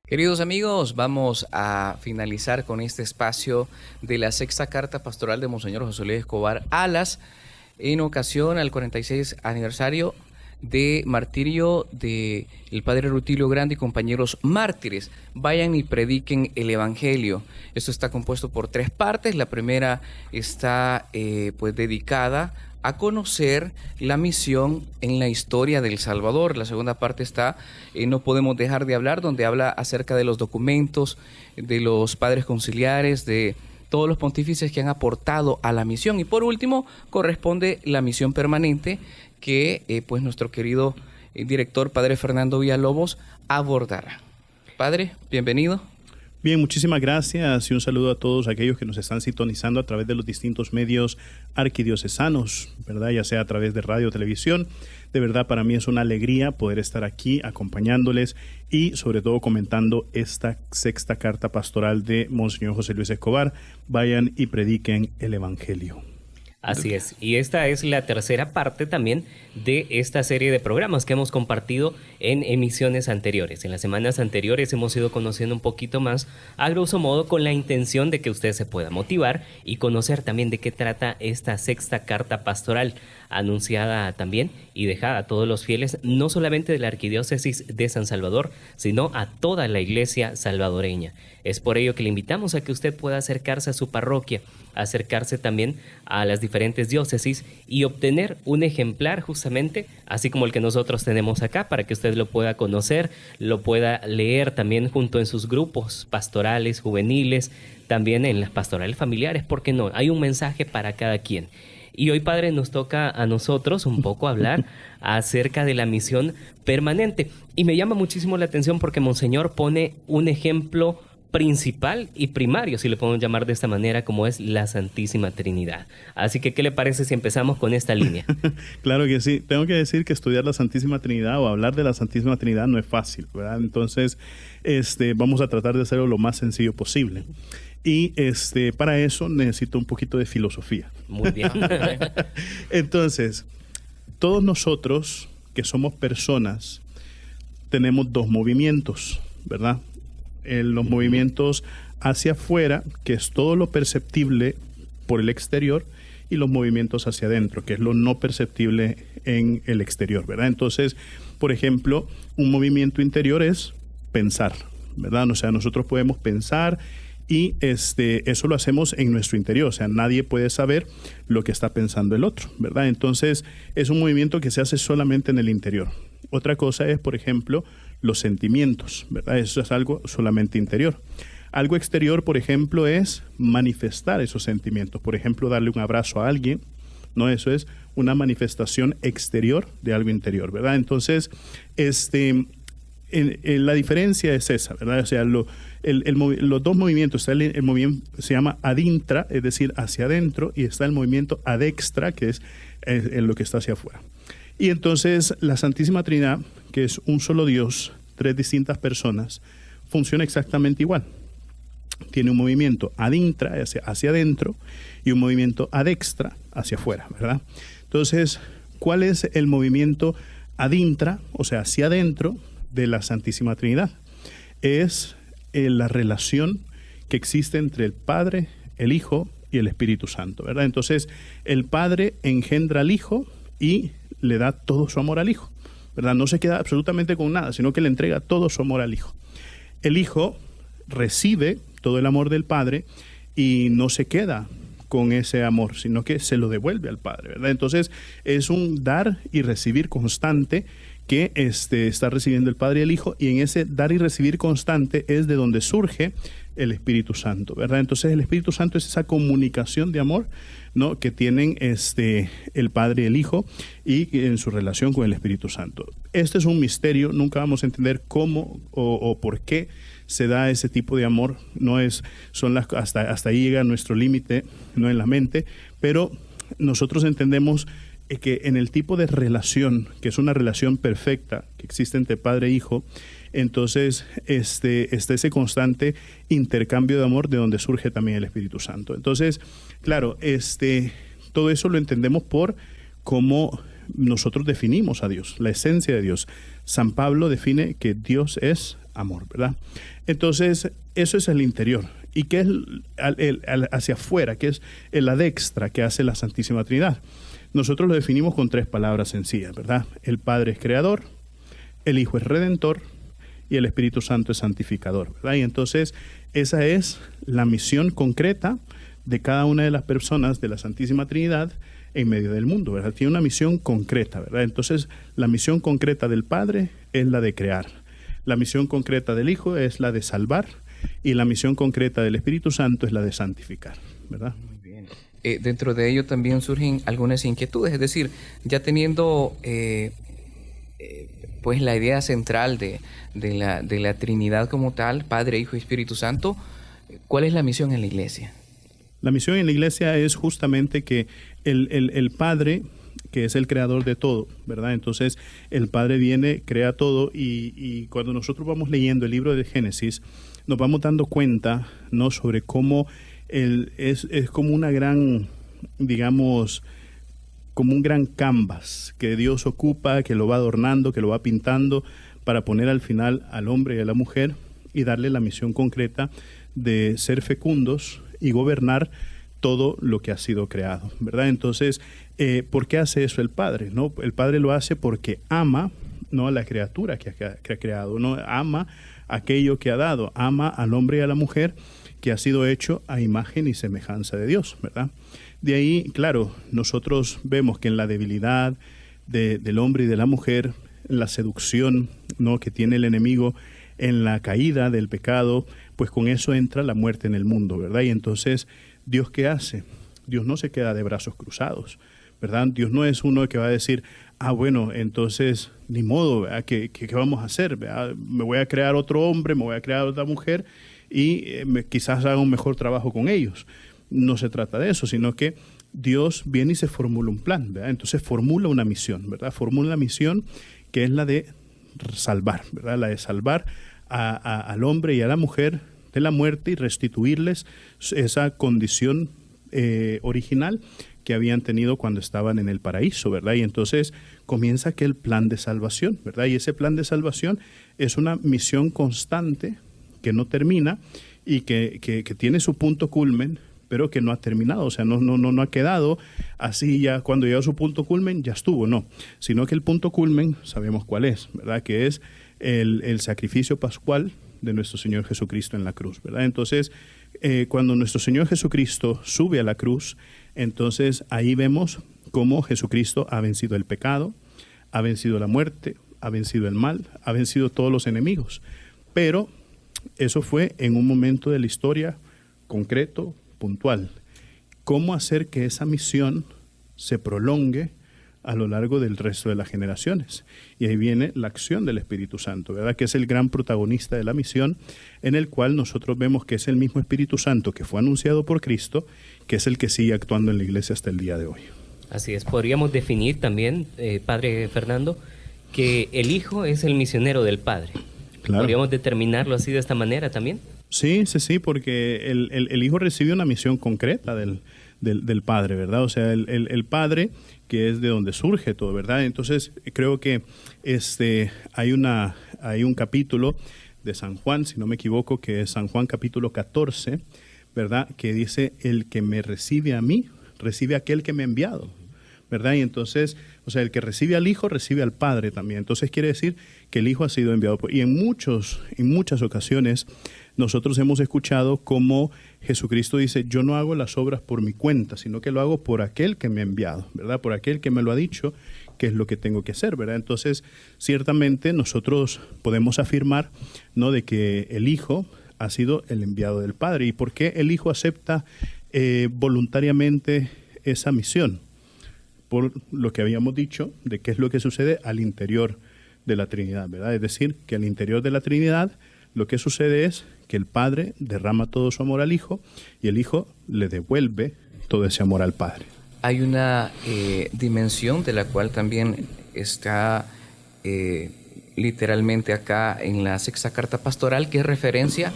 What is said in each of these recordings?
Queridos amigos, vamos a finalizar con este espacio de la sexta carta pastoral de Monseñor José Luis Escobar Alas en ocasión al 46 aniversario de martirio de el padre Rutilio Grande y compañeros mártires. Vayan y prediquen el Evangelio. Esto está compuesto por 3 partes. La primera está pues dedicada a conocer la misión en la historia del Salvador. La segunda parte está No podemos dejar de hablar, donde habla acerca de los documentos, de los padres conciliares, de todos los pontífices que han aportado a la misión. Y por último, corresponde la misión permanente que pues nuestro querido director, padre Fernando Villalobos, abordará. Padre, bienvenido. Bien, muchísimas gracias y un saludo a todos aquellos que nos están sintonizando a través de los distintos medios arquidiocesanos, ¿verdad? Ya sea a través de radio o televisión. De verdad, para mí es una alegría poder estar aquí acompañándoles y sobre todo comentando esta sexta carta pastoral de Monseñor José Luis Escobar. Vayan y prediquen el Evangelio. Así es, y esta es la tercera parte también de esta serie de programas que hemos compartido en emisiones anteriores. En las semanas anteriores hemos ido conociendo un poquito más, a grosso modo, con la intención de que usted se pueda motivar y conocer también de qué trata esta sexta carta pastoral, anunciada también y dejada a todos los fieles, no solamente de la Arquidiócesis de San Salvador, sino a toda la Iglesia salvadoreña. Es por ello que le invitamos a que usted pueda acercarse a su parroquia, acercarse también a las diferentes diócesis y obtener un ejemplar justamente, así como el que nosotros tenemos acá, para que usted lo pueda conocer, lo pueda leer también junto en sus grupos pastorales, juveniles, también en las pastorales familiares, ¿por qué no? Hay un mensaje para cada quien. Y hoy, Padre, nos toca a nosotros un poco hablar acerca de la misión permanente. Y me llama muchísimo la atención porque Monseñor pone un ejemplo principal y primario, si le podemos llamar de esta manera, como es la Santísima Trinidad. Así que, ¿qué le parece si empezamos con esta línea? Claro que sí. Tengo que decir que estudiar la Santísima Trinidad o hablar de la Santísima Trinidad no es fácil, ¿verdad? Entonces, vamos a tratar de hacerlo lo más sencillo posible. Y para eso necesito un poquito de filosofía. Muy bien. Entonces, todos nosotros que somos personas tenemos 2 movimientos, ¿verdad? Los movimientos hacia afuera, que es todo lo perceptible por el exterior, y los movimientos hacia adentro, que es lo no perceptible en el exterior, ¿verdad? Entonces, por ejemplo, un movimiento interior es pensar, ¿verdad? O sea, nosotros podemos pensar y eso lo hacemos en nuestro interior, o sea, nadie puede saber lo que está pensando el otro, ¿verdad? Entonces, es un movimiento que se hace solamente en el interior. Otra cosa es, por ejemplo, los sentimientos, ¿verdad? Eso es algo solamente interior. Algo exterior, por ejemplo, es manifestar esos sentimientos. Por ejemplo, darle un abrazo a alguien, ¿no? Eso es una manifestación exterior de algo interior, ¿verdad? Entonces, la diferencia es esa, ¿verdad? O sea, los 2 movimientos, está el movimiento se llama ad intra, es decir, hacia adentro, y está el movimiento ad extra, que es lo que está hacia afuera. Y entonces la Santísima Trinidad, que es un solo Dios, 3 distintas personas, funciona exactamente igual. Tiene un movimiento ad intra, hacia adentro, y un movimiento ad extra, hacia afuera, ¿verdad? Entonces, ¿cuál es el movimiento ad intra, o sea, hacia adentro de la Santísima Trinidad? Es la relación que existe entre el Padre, el Hijo y el Espíritu Santo, ¿verdad? Entonces, el Padre engendra al Hijo y le da todo su amor al Hijo, ¿verdad? No se queda absolutamente con nada, sino que le entrega todo su amor al Hijo. El Hijo recibe todo el amor del Padre y no se queda con ese amor, sino que se lo devuelve al Padre, ¿verdad? Entonces, es un dar y recibir constante que está recibiendo el Padre y el Hijo, y en ese dar y recibir constante es de donde surge el Espíritu Santo, ¿verdad? Entonces, el Espíritu Santo es esa comunicación de amor, ¿no?, que tienen el Padre y el Hijo y en su relación con el Espíritu Santo. Este es un misterio, nunca vamos a entender cómo o por qué se da ese tipo de amor, hasta ahí llega nuestro límite, no en la mente, pero nosotros entendemos que en el tipo de relación, que es una relación perfecta que existe entre padre e hijo, entonces está ese constante intercambio de amor de donde surge también el Espíritu Santo. Entonces, claro, todo eso lo entendemos por cómo nosotros definimos a Dios, la esencia de Dios. San Pablo define que Dios es amor, ¿verdad? Entonces, eso es el interior. ¿Y qué es hacia afuera? ¿Qué es el adextra que hace la Santísima Trinidad? Nosotros lo definimos con 3 palabras sencillas, ¿verdad? El Padre es creador, el Hijo es redentor y el Espíritu Santo es santificador, ¿verdad? Y entonces esa es la misión concreta de cada una de las personas de la Santísima Trinidad en medio del mundo, ¿verdad? Tiene una misión concreta, ¿verdad? Entonces la misión concreta del Padre es la de crear, la misión concreta del Hijo es la de salvar y la misión concreta del Espíritu Santo es la de santificar, ¿verdad? Muy bien. Dentro de ello también surgen algunas inquietudes, es decir, ya teniendo pues la idea central de la Trinidad como tal, Padre, Hijo y Espíritu Santo, ¿cuál es la misión en la Iglesia? La misión en la Iglesia es justamente que el Padre, que es el creador de todo, ¿verdad? Entonces el Padre viene, crea todo y cuando nosotros vamos leyendo el libro de Génesis, nos vamos dando cuenta, ¿no?, sobre cómo es como una gran, digamos, como un gran canvas que Dios ocupa, que lo va adornando, que lo va pintando para poner al final al hombre y a la mujer y darle la misión concreta de ser fecundos y gobernar todo lo que ha sido creado, ¿verdad? Entonces, ¿por qué hace eso el Padre? ¿No? El Padre lo hace porque ama, ¿no?, a la criatura que ha creado, ¿no? Ama aquello que ha dado, ama al hombre y a la mujer que ha sido hecho a imagen y semejanza de Dios, ¿verdad? De ahí, claro, nosotros vemos que en la debilidad del hombre y de la mujer, en la seducción, ¿no?, que tiene el enemigo, en la caída del pecado, pues con eso entra la muerte en el mundo, ¿verdad? Y entonces, ¿Dios qué hace? Dios no se queda de brazos cruzados, ¿verdad? Dios no es uno que va a decir, bueno, entonces, ni modo, ¿verdad? ¿Qué vamos a hacer? ¿Verdad? Me voy a crear otro hombre, me voy a crear otra mujer y quizás haga un mejor trabajo con ellos. No se trata de eso, sino que Dios viene y se formula un plan, ¿verdad? Entonces formula una misión, ¿verdad? Formula una misión que es la de salvar, ¿verdad? La de salvar al hombre y a la mujer de la muerte y restituirles esa condición original que habían tenido cuando estaban en el paraíso, ¿verdad? Y entonces comienza aquel plan de salvación, ¿verdad? Y ese plan de salvación es una misión constante que no termina y que tiene su punto culmen, pero que no ha terminado, o sea, no ha quedado así ya cuando llega a su punto culmen, ya estuvo, no, sino que el punto culmen sabemos cuál es, ¿verdad? Que es el sacrificio pascual de nuestro Señor Jesucristo en la cruz, ¿verdad? Entonces, cuando nuestro Señor Jesucristo sube a la cruz, entonces ahí vemos cómo Jesucristo ha vencido el pecado, ha vencido la muerte, ha vencido el mal, ha vencido todos los enemigos, pero eso fue en un momento de la historia concreto, puntual. ¿Cómo hacer que esa misión se prolongue a lo largo del resto de las generaciones? Y ahí viene la acción del Espíritu Santo, ¿verdad? Que es el gran protagonista de la misión, en el cual nosotros vemos que es el mismo Espíritu Santo que fue anunciado por Cristo, que es el que sigue actuando en la iglesia hasta el día de hoy. Así es, podríamos definir también, Padre Fernando, que el Hijo es el misionero del Padre. Claro. ¿Podríamos determinarlo así de esta manera también? Sí, porque el Hijo recibe una misión concreta del Padre, ¿verdad? O sea, el Padre, que es de donde surge todo, ¿verdad? Entonces, creo que hay un capítulo de San Juan, si no me equivoco, que es San Juan capítulo 14, ¿verdad? Que dice, el que me recibe a mí, recibe a aquel que me ha enviado, ¿verdad? Y entonces, o sea, el que recibe al Hijo, recibe al Padre también. Entonces quiere decir que el Hijo ha sido enviado. Y en muchas ocasiones nosotros hemos escuchado cómo Jesucristo dice, yo no hago las obras por mi cuenta, sino que lo hago por aquel que me ha enviado, ¿verdad? Por aquel que me lo ha dicho, que es lo que tengo que hacer, ¿verdad? Entonces, ciertamente nosotros podemos afirmar, ¿no?, de que el Hijo ha sido el enviado del Padre. ¿Y por qué el Hijo acepta voluntariamente esa misión? Por lo que habíamos dicho de qué es lo que sucede al interior de la Trinidad, ¿verdad? Es decir, que al interior de la Trinidad lo que sucede es que el Padre derrama todo su amor al Hijo y el Hijo le devuelve todo ese amor al Padre. Hay una dimensión de la cual también está literalmente acá en la sexta carta pastoral, que es referencia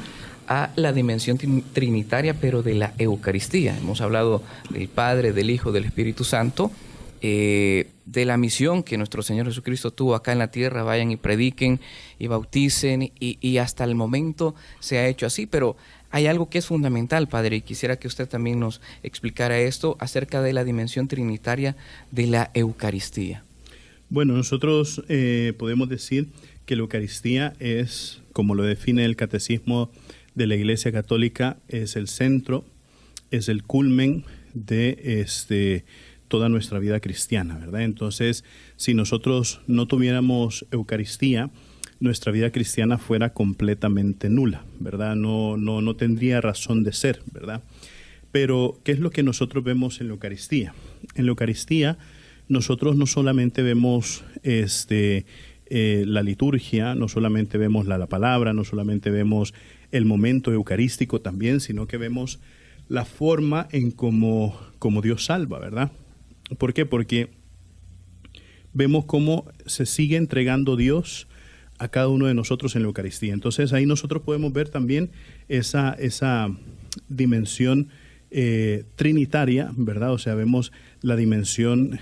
a la dimensión trinitaria, pero de la Eucaristía. Hemos hablado del Padre, del Hijo, del Espíritu Santo, de la misión que nuestro Señor Jesucristo tuvo acá en la tierra, vayan y prediquen y bauticen, y hasta el momento se ha hecho así, pero hay algo que es fundamental, Padre, y quisiera que usted también nos explicara esto acerca de la dimensión trinitaria de la Eucaristía. Bueno, nosotros podemos decir que la Eucaristía es, como lo define el Catecismo de la Iglesia Católica, es el centro, es el culmen de toda nuestra vida cristiana, ¿verdad? Entonces, si nosotros no tuviéramos Eucaristía, nuestra vida cristiana fuera completamente nula, ¿verdad? No tendría razón de ser, ¿verdad? Pero, ¿qué es lo que nosotros vemos en la Eucaristía? En la Eucaristía, nosotros no solamente vemos la liturgia, no solamente vemos la palabra, no solamente vemos el momento eucarístico también, sino que vemos la forma en cómo Dios salva, ¿verdad? ¿Por qué? Porque vemos cómo se sigue entregando Dios a cada uno de nosotros en la Eucaristía. Entonces ahí nosotros podemos ver también esa dimensión trinitaria, ¿verdad? O sea, vemos la dimensión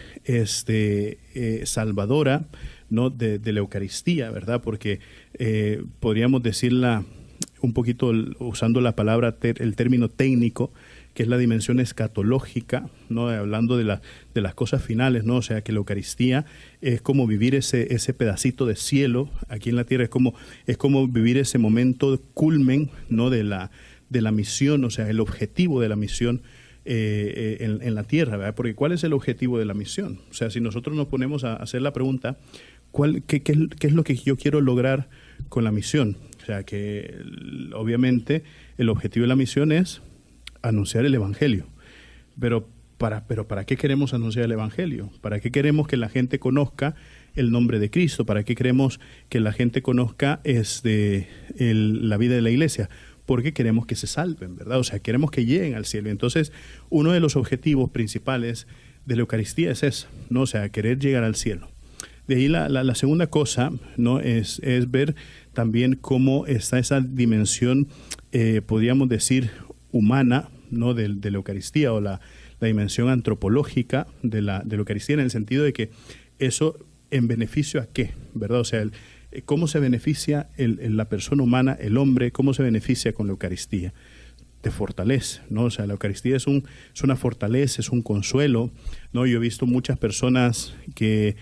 salvadora, ¿no? de la Eucaristía, ¿verdad? Porque podríamos decirla un poquito usando la palabra, el término técnico, que es la dimensión escatológica, ¿no? Hablando de las cosas finales, ¿no? O sea, que la Eucaristía es como vivir ese pedacito de cielo aquí en la tierra, es como vivir ese momento culmen, ¿no? de la misión, o sea, el objetivo de la misión en la tierra, ¿verdad? Porque ¿cuál es el objetivo de la misión? O sea, si nosotros nos ponemos a hacer la pregunta, ¿qué es lo que yo quiero lograr con la misión? O sea, que obviamente el objetivo de la misión es anunciar el Evangelio. Pero ¿para qué queremos anunciar el Evangelio? ¿Para qué queremos que la gente conozca el nombre de Cristo? ¿Para qué queremos que la gente conozca la vida de la iglesia? Porque queremos que se salven, ¿verdad? O sea, queremos que lleguen al cielo. Entonces, uno de los objetivos principales de la Eucaristía es eso, ¿no? O sea, querer llegar al cielo. De ahí la segunda cosa, ¿no? es ver también cómo está esa dimensión, podríamos decir, humana, ¿no? de la Eucaristía, o la dimensión antropológica de la Eucaristía, en el sentido de que eso en beneficio a qué, ¿verdad? O sea, cómo se beneficia la persona humana, el hombre, cómo se beneficia con la Eucaristía. Te fortalece, ¿no? O sea, la Eucaristía es una fortaleza, es un consuelo, ¿no? Yo he visto muchas personas que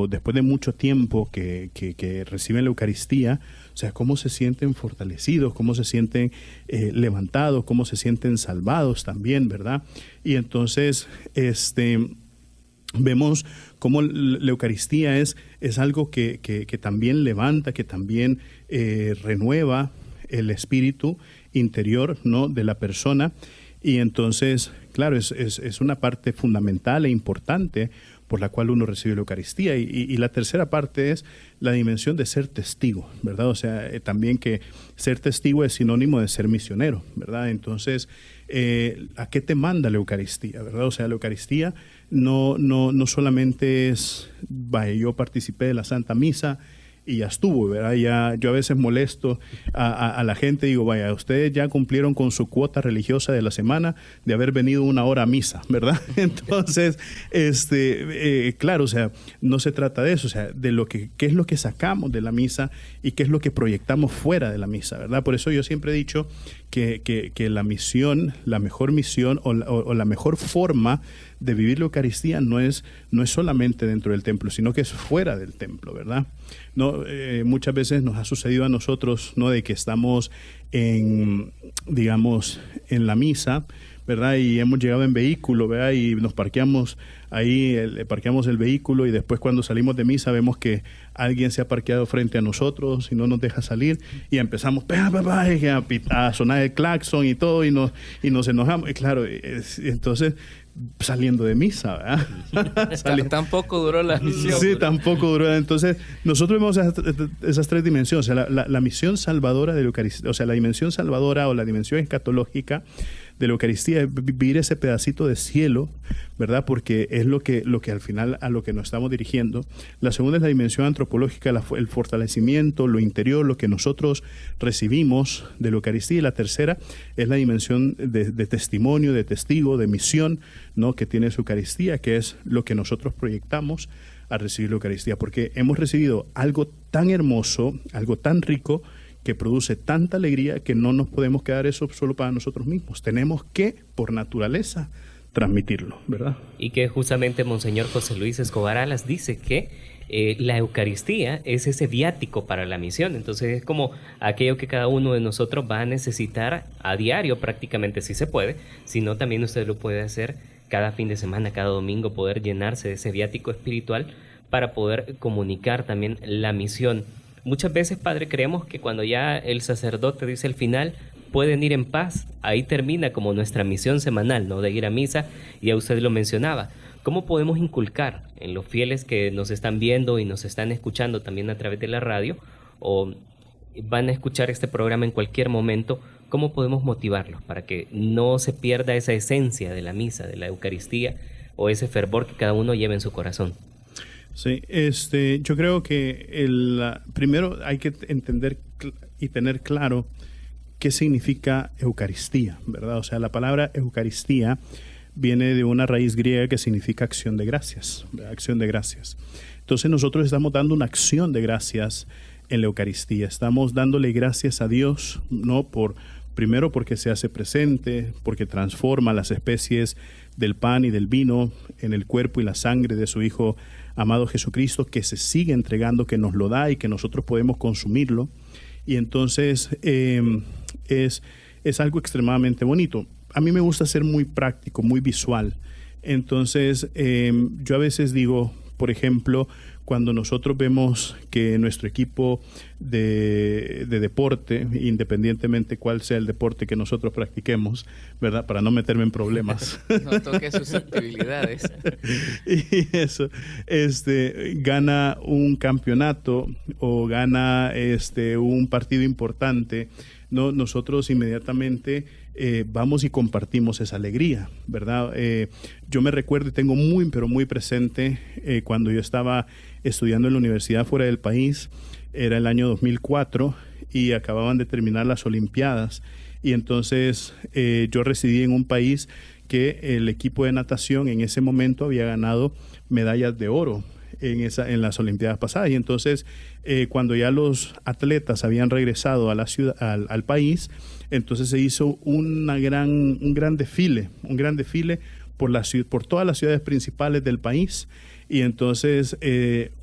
después de mucho tiempo que reciben la Eucaristía, o sea, cómo se sienten fortalecidos, cómo se sienten levantados, cómo se sienten salvados también, ¿verdad? Y entonces, vemos cómo la Eucaristía es algo que también levanta, que también renueva el espíritu interior, ¿no? de la persona. Y entonces, claro, es una parte fundamental e importante por la cual uno recibe la Eucaristía. Y la tercera parte es la dimensión de ser testigo, ¿verdad? O sea, también que ser testigo es sinónimo de ser misionero, ¿verdad? Entonces, ¿a qué te manda la Eucaristía, verdad? O sea, la Eucaristía no solamente es, vaya, yo participé de la Santa Misa y ya estuvo, ¿verdad? Yo a veces molesto a la gente, digo, vaya, ustedes ya cumplieron con su cuota religiosa de la semana de haber venido 1 hora a misa, ¿verdad? Entonces, claro, o sea, no se trata de eso, o sea, de qué es lo que sacamos de la misa y qué es lo que proyectamos fuera de la misa, ¿verdad? Por eso yo siempre he dicho que la misión, la mejor misión o la mejor forma de vivir la Eucaristía no es solamente dentro del templo, sino que es fuera del templo, ¿verdad? No, muchas veces nos ha sucedido a nosotros, ¿no? De que estamos digamos, en la misa, ¿verdad? Y hemos llegado en vehículo, ¿verdad? Y nos parqueamos ahí, parqueamos el vehículo, y después cuando salimos de misa vemos que alguien se ha parqueado frente a nosotros y no nos deja salir, y empezamos a sonar el claxon y todo, y nos enojamos. Y claro, entonces saliendo de misa, ¿verdad? Tampoco duró la misión. Sí, tampoco duró. Entonces, nosotros vemos esas tres dimensiones, o sea, la misión salvadora de la Eucaristía, o sea, la dimensión salvadora o la dimensión escatológica de la Eucaristía, es vivir ese pedacito de cielo, ¿verdad? Porque es lo que al final a lo que nos estamos dirigiendo. La segunda es la dimensión antropológica, el fortalecimiento, lo interior, lo que nosotros recibimos de la Eucaristía. Y la tercera es la dimensión de testimonio, de testigo, de misión, ¿no? Que tiene su Eucaristía, que es lo que nosotros proyectamos a recibir la Eucaristía, porque hemos recibido algo tan hermoso, algo tan rico, que produce tanta alegría que no nos podemos quedar eso solo para nosotros mismos. Tenemos que, por naturaleza, transmitirlo, ¿verdad? Y que justamente Monseñor José Luis Escobar Alas dice que la Eucaristía es ese viático para la misión. Entonces es como aquello que cada uno de nosotros va a necesitar a diario prácticamente, si se puede, si no también usted lo puede hacer cada fin de semana, cada domingo, poder llenarse de ese viático espiritual para poder comunicar también la misión. Muchas veces, Padre, creemos que cuando ya el sacerdote dice el final, pueden ir en paz. Ahí termina como nuestra misión semanal, ¿no? De ir a misa, y ya usted lo mencionaba. ¿Cómo podemos inculcar en los fieles que nos están viendo y nos están escuchando también a través de la radio, o van a escuchar este programa en cualquier momento, cómo podemos motivarlos para que no se pierda esa esencia de la misa, de la Eucaristía, o ese fervor que cada uno lleva en su corazón? Sí, yo creo que primero hay que entender y tener claro qué significa Eucaristía, ¿verdad? O sea, la palabra Eucaristía viene de una raíz griega que significa acción de gracias, ¿verdad? Acción de gracias. Entonces nosotros estamos dando una acción de gracias en la Eucaristía. Estamos dándole gracias a Dios, ¿no? Primero porque se hace presente, porque transforma las especies del pan y del vino en el cuerpo y la sangre de su Hijo amado Jesucristo, que se sigue entregando, que nos lo da y que nosotros podemos consumirlo. Y entonces es algo extremadamente bonito. A mí me gusta ser muy práctico, muy visual. Entonces yo a veces digo, por ejemplo, cuando nosotros vemos que nuestro equipo de deporte, independientemente cuál sea el deporte que nosotros practiquemos, ¿verdad? Para no meterme en problemas. No toque susceptibilidades. Y eso, gana un campeonato o gana un partido importante, ¿no? Nosotros inmediatamente vamos y compartimos esa alegría, ¿verdad? Yo me recuerdo y tengo pero muy presente cuando yo estaba estudiando en la universidad fuera del país. Era el año 2004 y acababan de terminar las Olimpiadas, y entonces yo residí en un país que el equipo de natación en ese momento había ganado medallas de oro en las Olimpiadas pasadas. Y entonces cuando ya los atletas habían regresado a la ciudad, al país, entonces se hizo un gran desfile por todas las ciudades principales del país. Y entonces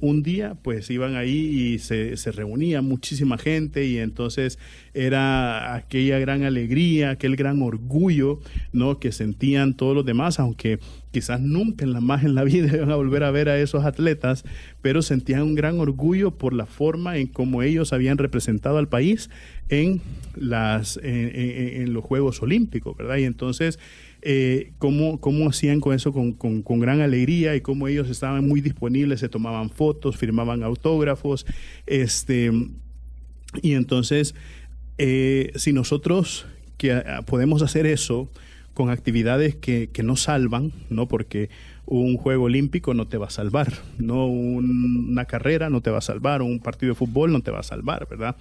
un día pues iban ahí y se reunía muchísima gente, y entonces era aquella gran alegría, aquel gran orgullo, ¿no? Que sentían todos los demás, aunque quizás nunca más en la vida iban a volver a ver a esos atletas, pero sentían un gran orgullo por la forma en cómo ellos habían representado al país en los Juegos Olímpicos, ¿verdad? Y entonces cómo hacían con eso con gran alegría, y cómo ellos estaban muy disponibles, se tomaban fotos, firmaban autógrafos, y entonces si nosotros podemos hacer eso con actividades que no salvan, ¿no? Porque un juego olímpico no te va a salvar, ¿no? Una carrera no te va a salvar, un partido de fútbol no te va a salvar, ¿verdad?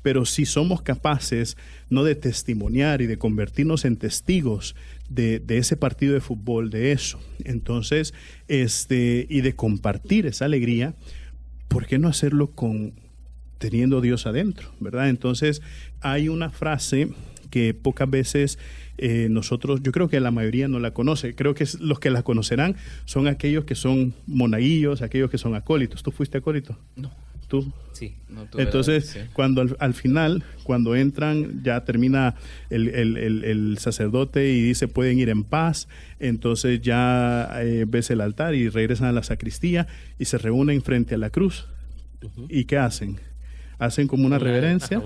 Pero si somos capaces, no, de testimoniar y de convertirnos en testigos de ese partido de fútbol, de eso, entonces, y de compartir esa alegría, ¿por qué no hacerlo teniendo a Dios adentro, ¿verdad? Entonces, hay una frase que pocas veces nosotros, yo creo que la mayoría no la conoce. Creo que los que la conocerán son aquellos que son monaguillos, aquellos que son acólitos. ¿Tú fuiste acólito? No. ¿Tú? Sí. No, entonces, sí. cuando al final, cuando entran, ya termina el sacerdote y dice pueden ir en paz, entonces ya ves el altar y regresan a la sacristía y se reúnen frente a la cruz. Uh-huh. ¿Y qué hacen? Hacen como una reverencia,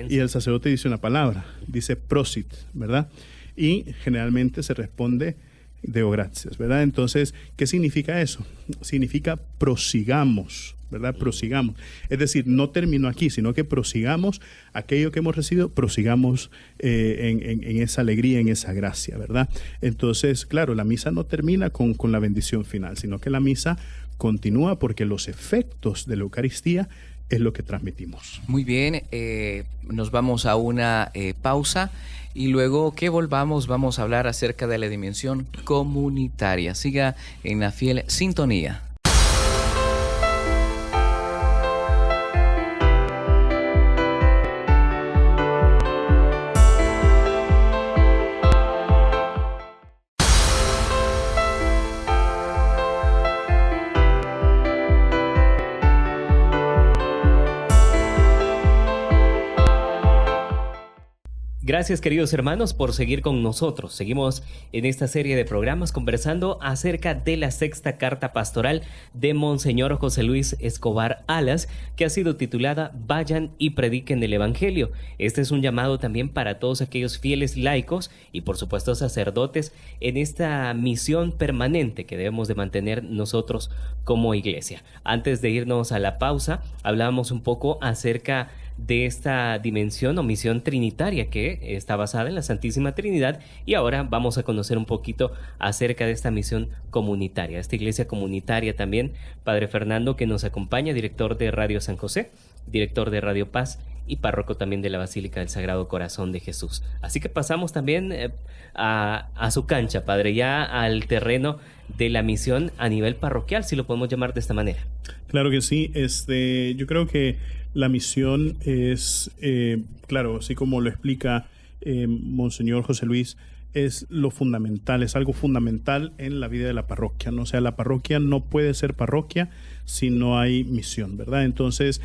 y el sacerdote dice una palabra, dice prosit, ¿verdad? Y generalmente se responde Deo gratias, ¿verdad? Entonces, ¿qué significa eso? Significa prosigamos, ¿verdad? Prosigamos. Es decir, no terminó aquí, sino que prosigamos aquello que hemos recibido, prosigamos en esa alegría, en esa gracia, ¿verdad? Entonces, claro, la misa no termina con la bendición final, sino que la misa continúa porque los efectos de la Eucaristía es lo que transmitimos. Muy bien, nos vamos a una pausa y luego que volvamos vamos a hablar acerca de la dimensión comunitaria. Siga en la fiel sintonía. Gracias, queridos hermanos, por seguir con nosotros. Seguimos en esta serie de programas conversando acerca de la sexta carta pastoral de Monseñor José Luis Escobar Alas, que ha sido titulada Vayan y prediquen el Evangelio. Este es un llamado también para todos aquellos fieles laicos y por supuesto sacerdotes en esta misión permanente que debemos de mantener nosotros como iglesia. Antes de irnos a la pausa, hablábamos un poco acerca de esta dimensión o misión trinitaria que está basada en la Santísima Trinidad, y ahora vamos a conocer un poquito acerca de esta misión comunitaria, esta iglesia comunitaria también. Padre Fernando, que nos acompaña, director de Radio San José, director de Radio Paz y párroco también de la Basílica del Sagrado Corazón de Jesús. Así que pasamos también a su cancha, Padre, ya al terreno de la misión a nivel parroquial, si lo podemos llamar de esta manera. Claro que sí. Yo creo que la misión es, claro, así como lo explica Monseñor José Luis, es lo fundamental, es algo fundamental en la vida de la parroquia, ¿no? O sea, la parroquia no puede ser parroquia si no hay misión, ¿verdad? Entonces,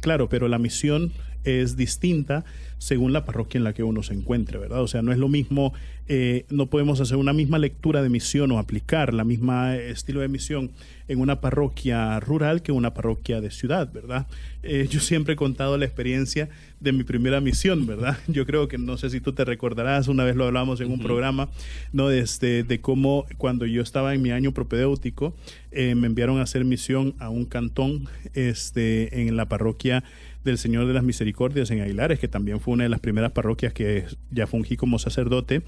claro, pero la misión es distinta según la parroquia en la que uno se encuentre, ¿verdad? O sea, no es lo mismo, no podemos hacer una misma lectura de misión o aplicar la misma estilo de misión en una parroquia rural que en una parroquia de ciudad, ¿verdad? Yo siempre he contado la experiencia de mi primera misión, ¿verdad? Yo creo que, no sé si tú te recordarás, una vez lo hablamos en un programa, ¿no? De cómo cuando yo estaba en mi año propedéutico, me enviaron a hacer misión a un cantón en la parroquia del Señor de las Misericordias en Aguilares, que también fue una de las primeras parroquias que ya fungí como sacerdote.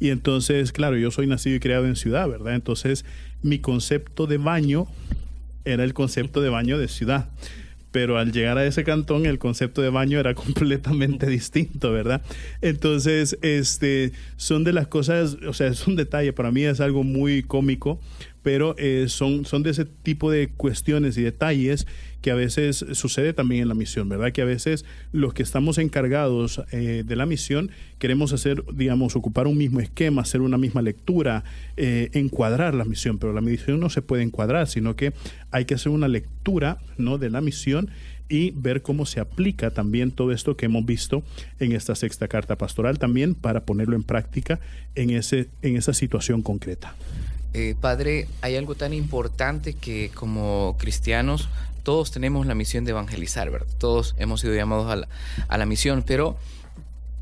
Y entonces, claro, yo soy nacido y criado en ciudad, ¿verdad? Entonces, mi concepto de baño era el concepto de baño de ciudad. Pero al llegar a ese cantón, el concepto de baño era completamente distinto, ¿verdad? Entonces, son de las cosas, o sea, es un detalle, para mí es algo muy cómico, pero son de ese tipo de cuestiones y detalles que a veces sucede también en la misión, ¿verdad? Que a veces los que estamos encargados de la misión queremos hacer, digamos, ocupar un mismo esquema, hacer una misma lectura, encuadrar la misión, pero la misión no se puede encuadrar, sino que hay que hacer una lectura, ¿no?, de la misión y ver cómo se aplica también todo esto que hemos visto en esta sexta carta pastoral también para ponerlo en práctica en esa situación concreta. Padre, hay algo tan importante que como cristianos todos tenemos la misión de evangelizar, ¿verdad? Todos hemos sido llamados a la misión, pero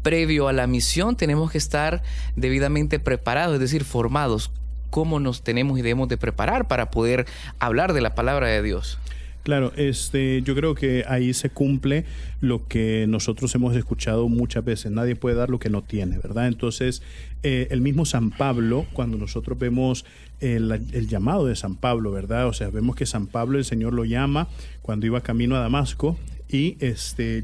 previo a la misión tenemos que estar debidamente preparados, es decir, formados. ¿Cómo nos tenemos y debemos de preparar para poder hablar de la palabra de Dios? Claro, yo creo que ahí se cumple lo que nosotros hemos escuchado muchas veces. Nadie puede dar lo que no tiene, ¿verdad? Entonces, el mismo San Pablo, cuando nosotros vemos el llamado de San Pablo, ¿verdad? O sea, vemos que San Pablo, el Señor lo llama cuando iba camino a Damasco y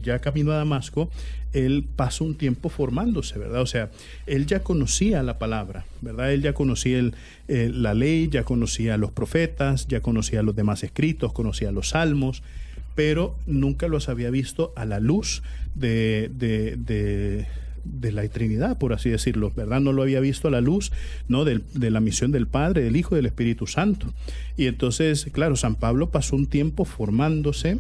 ya camino a Damasco, él pasa un tiempo formándose, ¿verdad? O sea, él ya conocía la palabra, ¿verdad? Él ya conocía la ley, ya conocía a los profetas, ya conocía los demás escritos, conocía los salmos, pero nunca los había visto a la luz de la Trinidad, por así decirlo, ¿verdad? No lo había visto a la luz, ¿no?, de la misión del Padre, del Hijo y del Espíritu Santo. Y entonces, claro, San Pablo pasó un tiempo formándose,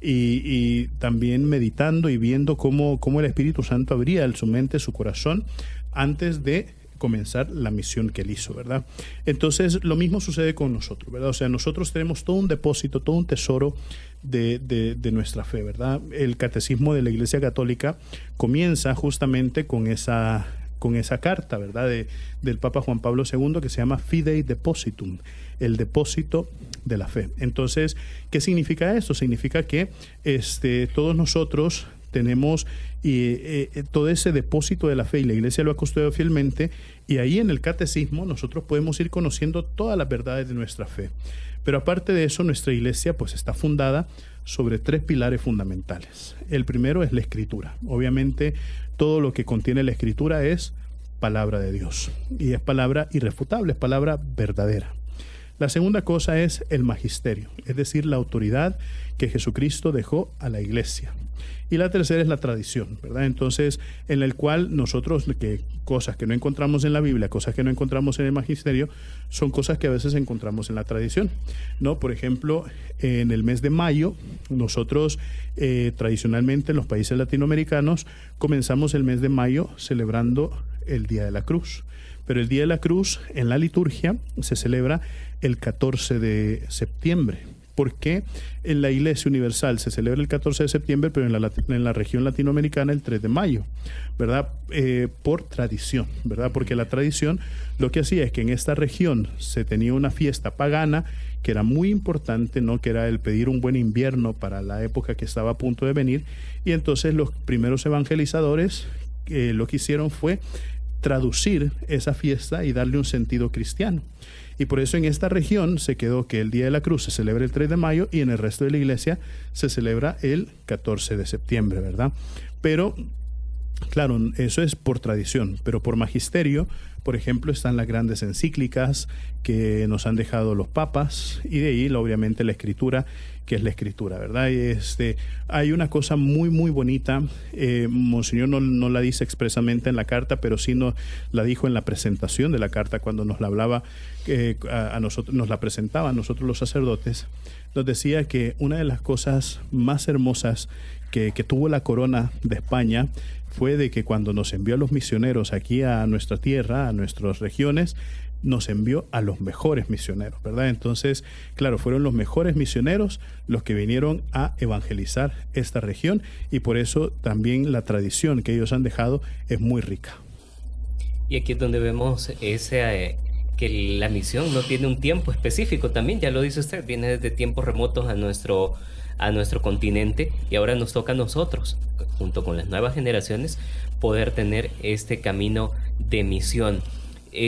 y también meditando y viendo cómo el Espíritu Santo abría su mente, su corazón, antes de comenzar la misión que él hizo, ¿verdad? Entonces, lo mismo sucede con nosotros, ¿verdad? O sea, nosotros tenemos todo un depósito, todo un tesoro de nuestra fe, ¿verdad? El catecismo de la Iglesia Católica comienza justamente con esa con esa carta, ¿verdad? Del Papa Juan Pablo II, que se llama Fidei Depositum, el depósito de la fe. Entonces, ¿qué significa eso? Significa que todos nosotros tenemos todo ese depósito de la fe, y la Iglesia lo ha custodiado fielmente, y ahí en el catecismo nosotros podemos ir conociendo todas las verdades de nuestra fe. Pero aparte de eso, nuestra Iglesia pues está fundada sobre 3 pilares fundamentales. El primero es la Escritura. Obviamente, todo lo que contiene la Escritura es palabra de Dios, y es palabra irrefutable, es palabra verdadera. La segunda cosa es el magisterio, es decir, la autoridad que Jesucristo dejó a la Iglesia. Y la tercera es la tradición, ¿verdad? Entonces, en el cual nosotros, cosas que no encontramos en la Biblia, cosas que no encontramos en el magisterio, son cosas que a veces encontramos en la tradición, ¿no? Por ejemplo, en el mes de mayo, nosotros tradicionalmente en los países latinoamericanos comenzamos el mes de mayo celebrando el Día de la Cruz. Pero el Día de la Cruz en la liturgia se celebra el 14 de septiembre. ¿Por qué en la Iglesia Universal se celebra el 14 de septiembre, pero en la región latinoamericana el 3 de mayo? ¿Verdad? Por tradición, ¿verdad? Porque la tradición lo que hacía es que en esta región se tenía una fiesta pagana que era muy importante, ¿no? Que era el pedir un buen invierno para la época que estaba a punto de venir, y entonces los primeros evangelizadores lo que hicieron fue traducir esa fiesta y darle un sentido cristiano. Y por eso en esta región se quedó que el Día de la Cruz se celebra el 3 de mayo y en el resto de la iglesia se celebra el 14 de septiembre, ¿verdad? Pero, claro, eso es por tradición, pero por magisterio, por ejemplo, están las grandes encíclicas que nos han dejado los papas, y de ahí, obviamente, la Escritura, que es la Escritura, ¿verdad? Y hay una cosa muy, muy bonita. Monseñor no la dice expresamente en la carta, pero sí la dijo en la presentación de la carta, cuando nos la hablaba, a nosotros, nos la presentaba a nosotros los sacerdotes. Nos decía que una de las cosas más hermosas que tuvo la corona de España fue de que cuando nos envió a los misioneros aquí a nuestra tierra, a nuestras regiones, nos envió a los mejores misioneros, ¿verdad? Entonces, claro, fueron los mejores misioneros los que vinieron a evangelizar esta región, y por eso también la tradición que ellos han dejado es muy rica. Y aquí es donde vemos que la misión no tiene un tiempo específico también, ya lo dice usted, viene desde tiempos remotos a nuestro continente, y ahora nos toca a nosotros, junto con las nuevas generaciones, poder tener este camino de misión.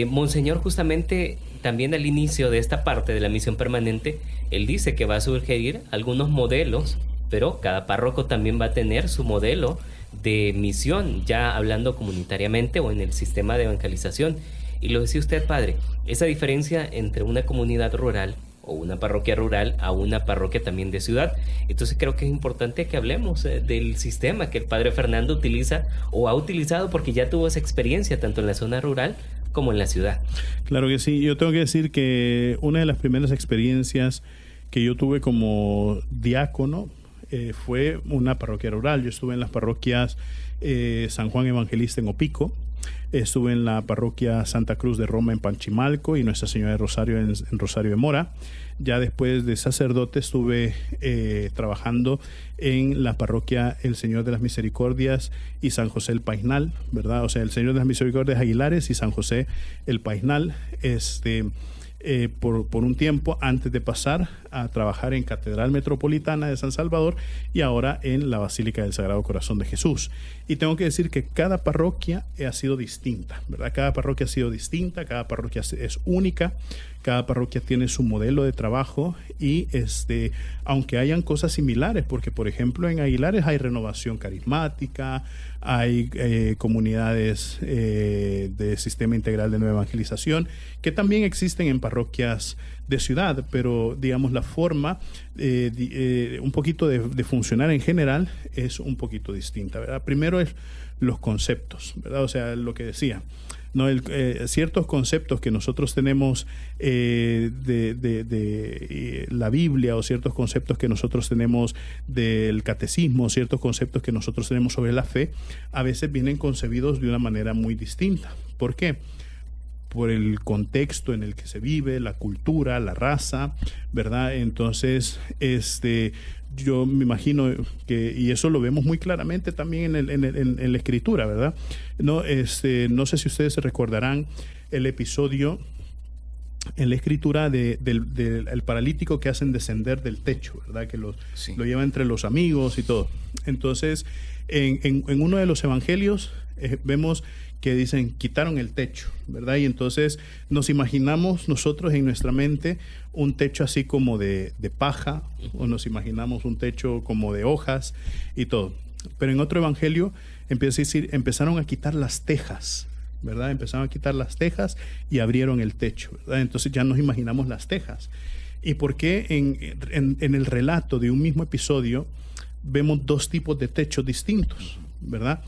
Monseñor, justamente también al inicio de esta parte de la misión permanente, él dice que va a surgir algunos modelos, pero cada párroco también va a tener su modelo de misión, ya hablando comunitariamente o en el sistema de evangelización. Y lo decía usted, padre, esa diferencia entre una comunidad rural o una parroquia rural a una parroquia también de ciudad. Entonces creo que es importante que hablemos del sistema que el padre Fernando utiliza o ha utilizado, porque ya tuvo esa experiencia tanto en la zona rural como en la ciudad. Claro que sí. Yo tengo que decir que una de las primeras experiencias que yo tuve como diácono fue una parroquia rural. Yo estuve en las parroquias San Juan Evangelista en Opico, estuve en la parroquia Santa Cruz de Roma en Panchimalco y Nuestra Señora de Rosario en Rosario de Mora. Ya después de sacerdote estuve trabajando en la parroquia El Señor de las Misericordias y San José el Paisnal, ¿verdad? O sea, El Señor de las Misericordias Aguilares y San José el Paisnal, por un tiempo antes de pasar a trabajar en Catedral Metropolitana de San Salvador y ahora en la Basílica del Sagrado Corazón de Jesús. Y tengo que decir que cada parroquia ha sido distinta, ¿verdad? Cada parroquia ha sido distinta, cada parroquia es única, cada parroquia tiene su modelo de trabajo y aunque hayan cosas similares, porque por ejemplo en Aguilares hay renovación carismática, hay comunidades de sistema integral de nueva evangelización que también existen en parroquias de ciudad, pero digamos la forma un poquito de funcionar en general es un poquito distinta, ¿verdad? Primero es los conceptos, ¿verdad? O sea, lo que decía, ¿no? Ciertos conceptos que nosotros tenemos de la Biblia, o ciertos conceptos que nosotros tenemos del catecismo, ciertos conceptos que nosotros tenemos sobre la fe, a veces vienen concebidos de una manera muy distinta. ¿Por qué? Por el contexto en el que se vive, la cultura, la raza, ¿verdad? Entonces, yo me imagino que, y eso lo vemos muy claramente también en la escritura, ¿verdad? No sé si ustedes se recordarán el episodio en la escritura del paralítico que hacen descender del techo, ¿verdad? Que lo lleva entre los amigos y todo. Entonces, en uno de los evangelios vemos que dicen, quitaron el techo, ¿verdad? Y entonces nos imaginamos nosotros en nuestra mente un techo así como de paja, o nos imaginamos un techo como de hojas y todo. Pero en otro evangelio empieza a decir, empezaron a quitar las tejas, ¿verdad? Empezaron a quitar las tejas y abrieron el techo, ¿verdad? Entonces ya nos imaginamos las tejas. ¿Y por qué en el relato de un mismo episodio vemos dos tipos de techos distintos, ¿verdad?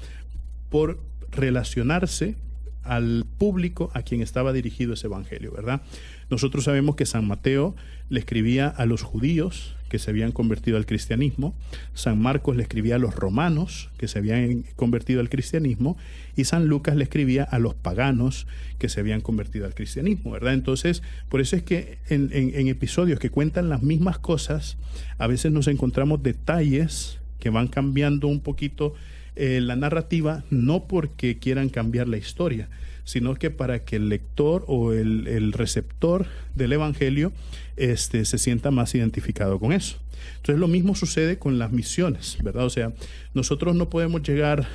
Por relacionarse al público a quien estaba dirigido ese evangelio, ¿verdad? Nosotros sabemos que San Mateo le escribía a los judíos que se habían convertido al cristianismo, San Marcos le escribía a los romanos que se habían convertido al cristianismo, y San Lucas le escribía a los paganos que se habían convertido al cristianismo, ¿verdad? Entonces, por eso es que en episodios que cuentan las mismas cosas, a veces nos encontramos detalles que van cambiando un poquito la narrativa, no porque quieran cambiar la historia, sino que para que el lector o el receptor del evangelio se sienta más identificado con eso. Entonces lo mismo sucede con las misiones, ¿verdad? O sea, nosotros no podemos llegar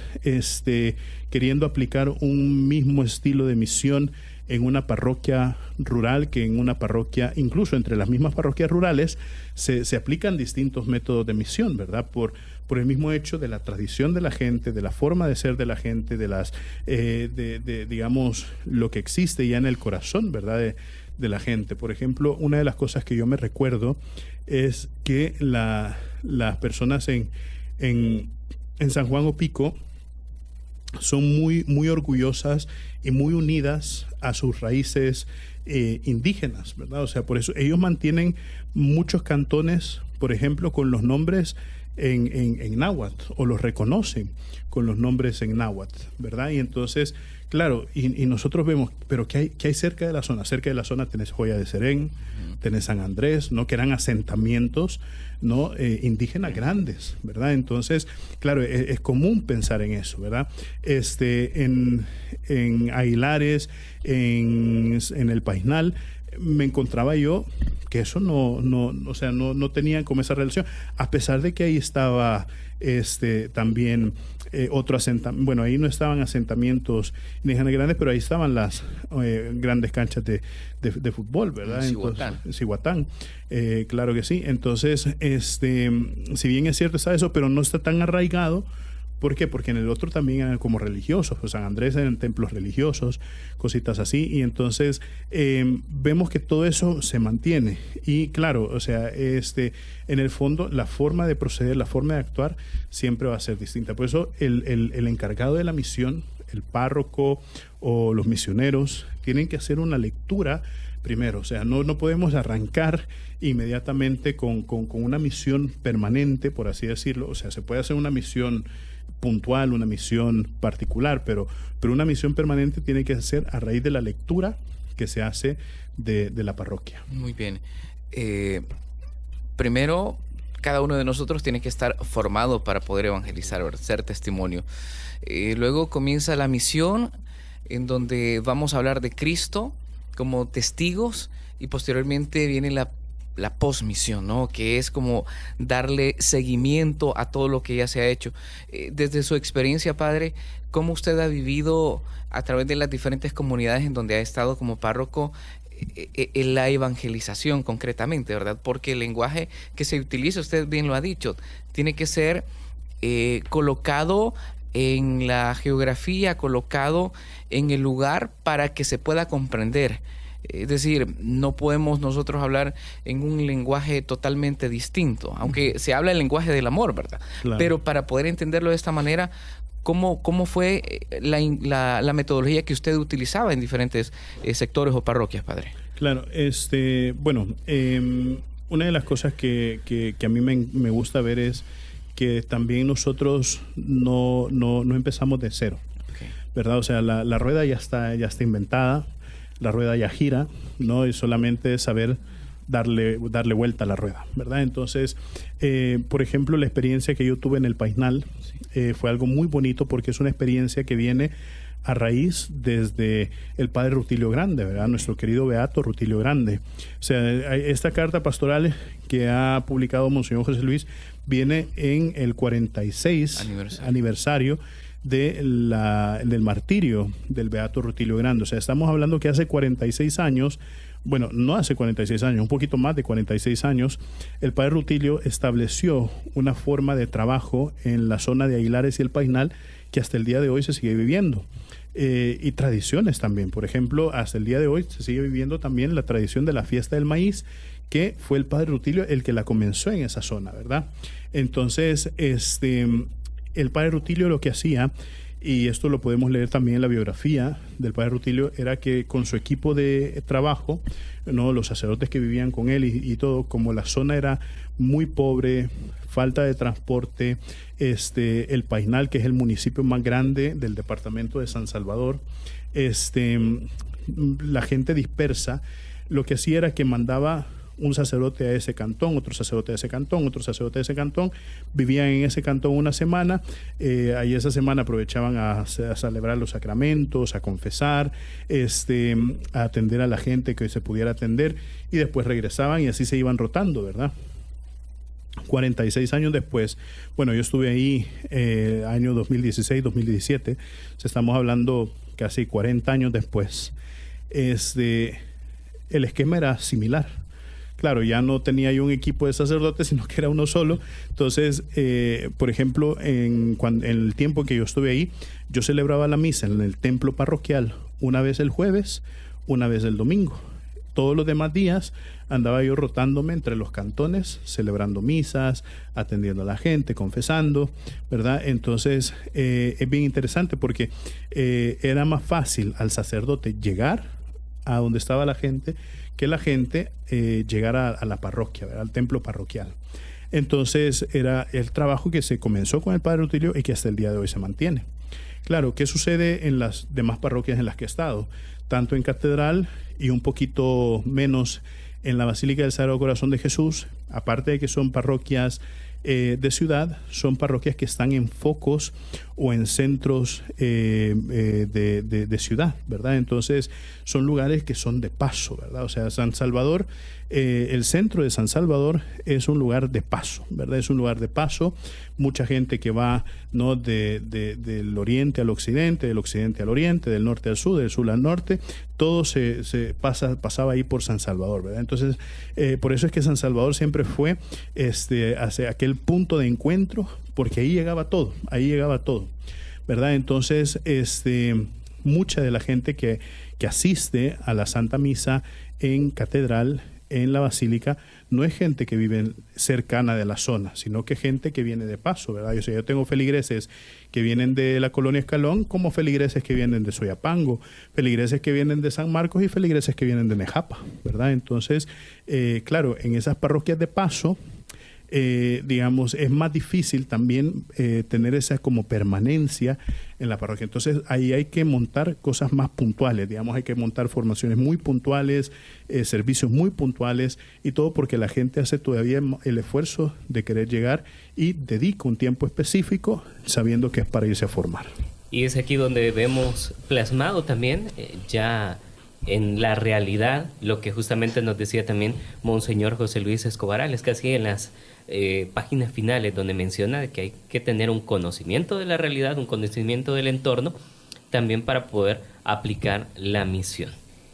queriendo aplicar un mismo estilo de misión en una parroquia rural que en una parroquia, incluso entre las mismas parroquias rurales, se aplican distintos métodos de misión, ¿verdad? Por el mismo hecho de la tradición de la gente, de la forma de ser de la gente, digamos, lo que existe ya en el corazón, ¿verdad? De la gente. Por ejemplo, una de las cosas que yo me recuerdo es que las personas en San Juan Opico son muy, muy orgullosas y muy unidas a sus raíces indígenas, ¿verdad? O sea, por eso ellos mantienen muchos cantones, por ejemplo, con los nombres en náhuatl, o los reconocen con los nombres en náhuatl, ¿verdad? Y entonces, claro, y nosotros vemos, pero ¿qué hay cerca de la zona? Cerca de la zona tenés Joya de Serén, tenés San Andrés, ¿no? Que eran asentamientos, ¿no? Indígenas grandes, ¿verdad? Entonces, claro, es común pensar en eso, ¿verdad? En Aguilares, en el Paisnal, me encontraba yo que eso no tenían como esa relación, a pesar de que ahí estaba también otro asentamiento. Bueno, ahí no estaban asentamientos indígenas grandes, pero ahí estaban las grandes canchas de fútbol, ¿verdad? Cihuatán, claro que sí. Entonces, si bien es cierto está eso, pero no está tan arraigado. ¿Por qué? Porque en el otro también eran como religiosos, pues San Andrés eran templos religiosos, cositas así, y entonces vemos que todo eso se mantiene. Y claro, o sea, en el fondo la forma de proceder, la forma de actuar siempre va a ser distinta. Por eso el encargado de la misión, el párroco o los misioneros, tienen que hacer una lectura primero. O sea, no podemos arrancar inmediatamente con una misión permanente, por así decirlo. O sea, se puede hacer una misión puntual, una misión particular, pero una misión permanente tiene que ser a raíz de la lectura que se hace de la parroquia. Muy bien. Primero, cada uno de nosotros tiene que estar formado para poder evangelizar, ser testimonio. Luego comienza la misión, en donde vamos a hablar de Cristo como testigos, y posteriormente viene la posmisión, ¿no? Que es como darle seguimiento a todo lo que ya se ha hecho. Desde su experiencia, padre, ¿cómo usted ha vivido a través de las diferentes comunidades en donde ha estado como párroco en la evangelización concretamente, ¿verdad? Porque el lenguaje que se utiliza, usted bien lo ha dicho, tiene que ser colocado en la geografía, colocado en el lugar para que se pueda comprender. Es decir, no podemos nosotros hablar en un lenguaje totalmente distinto, aunque se habla el lenguaje del amor, ¿verdad? Claro. Pero para poder entenderlo de esta manera, ¿cómo fue la metodología que usted utilizaba en diferentes sectores o parroquias, padre? Claro, bueno, una de las cosas que a mí me gusta ver es que también nosotros no empezamos de cero, okay, ¿verdad? O sea, la rueda ya está inventada. La rueda ya gira, ¿no? Y solamente saber darle vuelta a la rueda, ¿verdad? Entonces, por ejemplo, la experiencia que yo tuve en el Paisnal fue algo muy bonito porque es una experiencia que viene a raíz desde el padre Rutilio Grande, ¿verdad? Nuestro querido beato Rutilio Grande. O sea, esta carta pastoral que ha publicado Monseñor José Luis viene en el 46 aniversario del martirio del beato Rutilio Grande. O sea, estamos hablando que hace 46 años, bueno, no hace 46 años, un poquito más de 46 años, el padre Rutilio estableció una forma de trabajo en la zona de Aguilares y el Paisnal que hasta el día de hoy se sigue viviendo. Y tradiciones también. Por ejemplo, hasta el día de hoy se sigue viviendo también la tradición de la fiesta del maíz, que fue el padre Rutilio el que la comenzó en esa zona, ¿verdad? Entonces, el padre Rutilio lo que hacía, y esto lo podemos leer también en la biografía del padre Rutilio, era que con su equipo de trabajo, ¿no?, los sacerdotes que vivían con él y todo, como la zona era muy pobre, falta de transporte, el Paisnal, que es el municipio más grande del departamento de San Salvador, la gente dispersa, lo que hacía era que mandaba un sacerdote a ese cantón, otro sacerdote a ese cantón, otro sacerdote a ese cantón, vivían en ese cantón una semana, ahí esa semana aprovechaban a celebrar los sacramentos, a confesar, a atender a la gente que se pudiera atender, y después regresaban y así se iban rotando, ¿verdad? 46 años después, bueno, yo estuve ahí año 2016, 2017, o sea, estamos hablando casi 40 años después, el esquema era similar. Claro, ya no tenía yo un equipo de sacerdotes, sino que era uno solo. Entonces, por ejemplo, en el tiempo que yo estuve ahí, yo celebraba la misa en el templo parroquial una vez el jueves, una vez el domingo. Todos los demás días andaba yo rotándome entre los cantones, celebrando misas, atendiendo a la gente, confesando, ¿verdad? Entonces, es bien interesante porque era más fácil al sacerdote llegar a donde estaba la gente que la gente llegara a la parroquia, ¿verdad?, al templo parroquial. Entonces era el trabajo que se comenzó con el padre Rutilio y que hasta el día de hoy se mantiene. Claro, ¿qué sucede en las demás parroquias en las que he estado? Tanto en Catedral y un poquito menos en la Basílica del Sagrado Corazón de Jesús, aparte de que son parroquias de ciudad, son parroquias que están en focos o en centros de ciudad, ¿verdad? Entonces son lugares que son de paso, ¿verdad? O sea, San Salvador, el centro de San Salvador es un lugar de paso, ¿verdad? Es un lugar de paso, mucha gente que va, ¿no?, del oriente al occidente, del occidente al oriente, del norte al sur, del sur al norte, todo pasaba ahí por San Salvador, ¿verdad? Entonces, por eso es que San Salvador siempre fue hacia aquel punto de encuentro, porque ahí llegaba todo, ¿verdad? Entonces, mucha de la gente que asiste a la Santa Misa en Catedral, en la Basílica, no es gente que vive cercana de la zona, sino que gente que viene de paso, ¿verdad? Yo tengo feligreses que vienen de la Colonia Escalón, como feligreses que vienen de Soyapango, feligreses que vienen de San Marcos y feligreses que vienen de Nejapa, ¿verdad? Entonces, claro, en esas parroquias de paso, digamos, es más difícil también tener esa como permanencia en la parroquia. Entonces ahí hay que montar cosas más puntuales, digamos, hay que montar formaciones muy puntuales, servicios muy puntuales, y todo porque la gente hace todavía el esfuerzo de querer llegar y dedica un tiempo específico sabiendo que es para irse a formar. Y es aquí donde vemos plasmado también ya en la realidad lo que justamente nos decía también Monseñor José Luis Escobar Alas, casi en las páginas finales, donde menciona que hay que tener un conocimiento de la realidad, un conocimiento del entorno, también para poder aplicar la misión.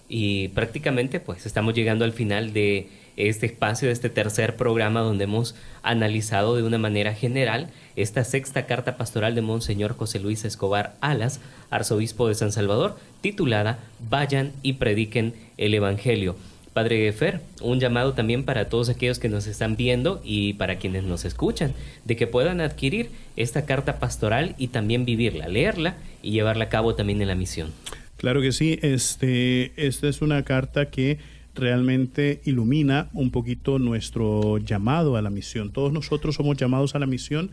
Y prácticamente pues estamos llegando al final de este espacio, de este tercer programa, donde hemos analizado de una manera general esta sexta carta pastoral de Monseñor José Luis Escobar Alas, arzobispo de San Salvador, titulada Vayan y prediquen el Evangelio. Padre Fer, un llamado también para todos aquellos que nos están viendo y para quienes nos escuchan, de que puedan adquirir esta carta pastoral y también vivirla, leerla y llevarla a cabo también en la misión. Claro que sí, esta es una carta que realmente ilumina un poquito nuestro llamado a la misión. Todos nosotros somos llamados a la misión,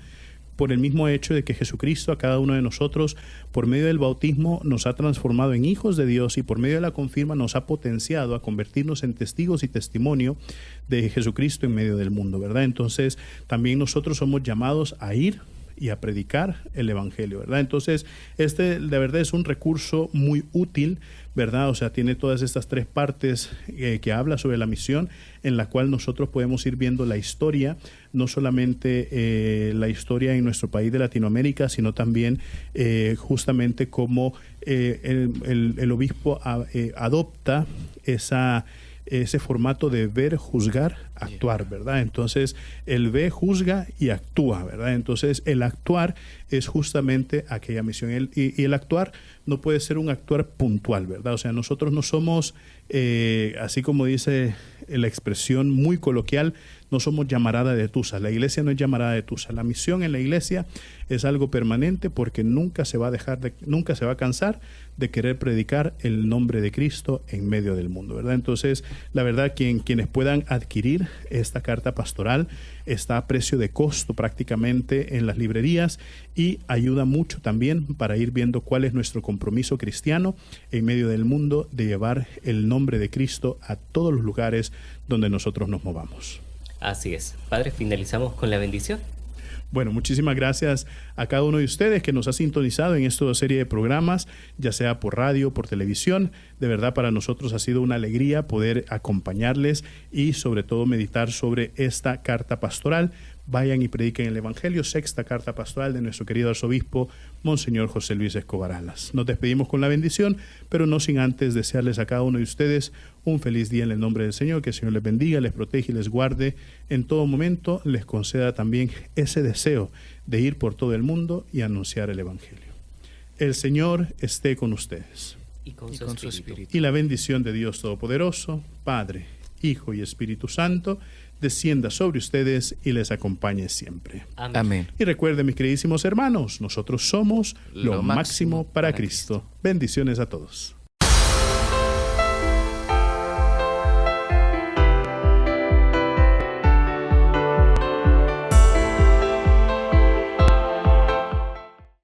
por el mismo hecho de que Jesucristo a cada uno de nosotros, por medio del bautismo, nos ha transformado en hijos de Dios y por medio de la confirma nos ha potenciado a convertirnos en testigos y testimonio de Jesucristo en medio del mundo, ¿verdad? Entonces, también nosotros somos llamados a ir y a predicar el evangelio, ¿verdad? Entonces, de verdad es un recurso muy útil, ¿verdad? O sea, tiene todas estas tres partes que habla sobre la misión, en la cual nosotros podemos ir viendo la historia, no solamente la historia en nuestro país de Latinoamérica, sino también justamente cómo el obispo adopta ese formato de ver, juzgar, actuar, ¿verdad? Entonces, él ve, juzga y actúa, ¿verdad? Entonces, el actuar es justamente aquella misión. Y el actuar no puede ser un actuar puntual, ¿verdad? O sea, nosotros no somos, así como dice la expresión muy coloquial, no somos llamarada de tusa. La iglesia no es llamarada de tusa. La misión en la iglesia es algo permanente porque nunca se va a cansar de querer predicar el nombre de Cristo en medio del mundo, ¿verdad? Entonces, la verdad, quienes puedan adquirir esta carta pastoral está a precio de costo prácticamente en las librerías y ayuda mucho también para ir viendo cuál es nuestro compromiso cristiano en medio del mundo de llevar el nombre de Cristo a todos los lugares donde nosotros nos movamos. Así es. Padre, finalizamos con la bendición. Bueno, muchísimas gracias a cada uno de ustedes que nos ha sintonizado en esta serie de programas, ya sea por radio, por televisión. De verdad, para nosotros ha sido una alegría poder acompañarles y sobre todo meditar sobre esta carta pastoral. Vayan y prediquen el Evangelio, sexta carta pastoral de nuestro querido arzobispo, Monseñor José Luis Escobar Alas. Nos despedimos con la bendición, pero no sin antes desearles a cada uno de ustedes un feliz día en el nombre del Señor, que el Señor les bendiga, les protege y les guarde en todo momento, les conceda también ese deseo de ir por todo el mundo y anunciar el Evangelio. El Señor esté con ustedes. Y con su espíritu. Y la bendición de Dios Todopoderoso, Padre, Hijo y Espíritu Santo, descienda sobre ustedes y les acompañe siempre. Amén. Y recuerden, mis queridísimos hermanos, nosotros somos lo máximo para Cristo. Bendiciones a todos.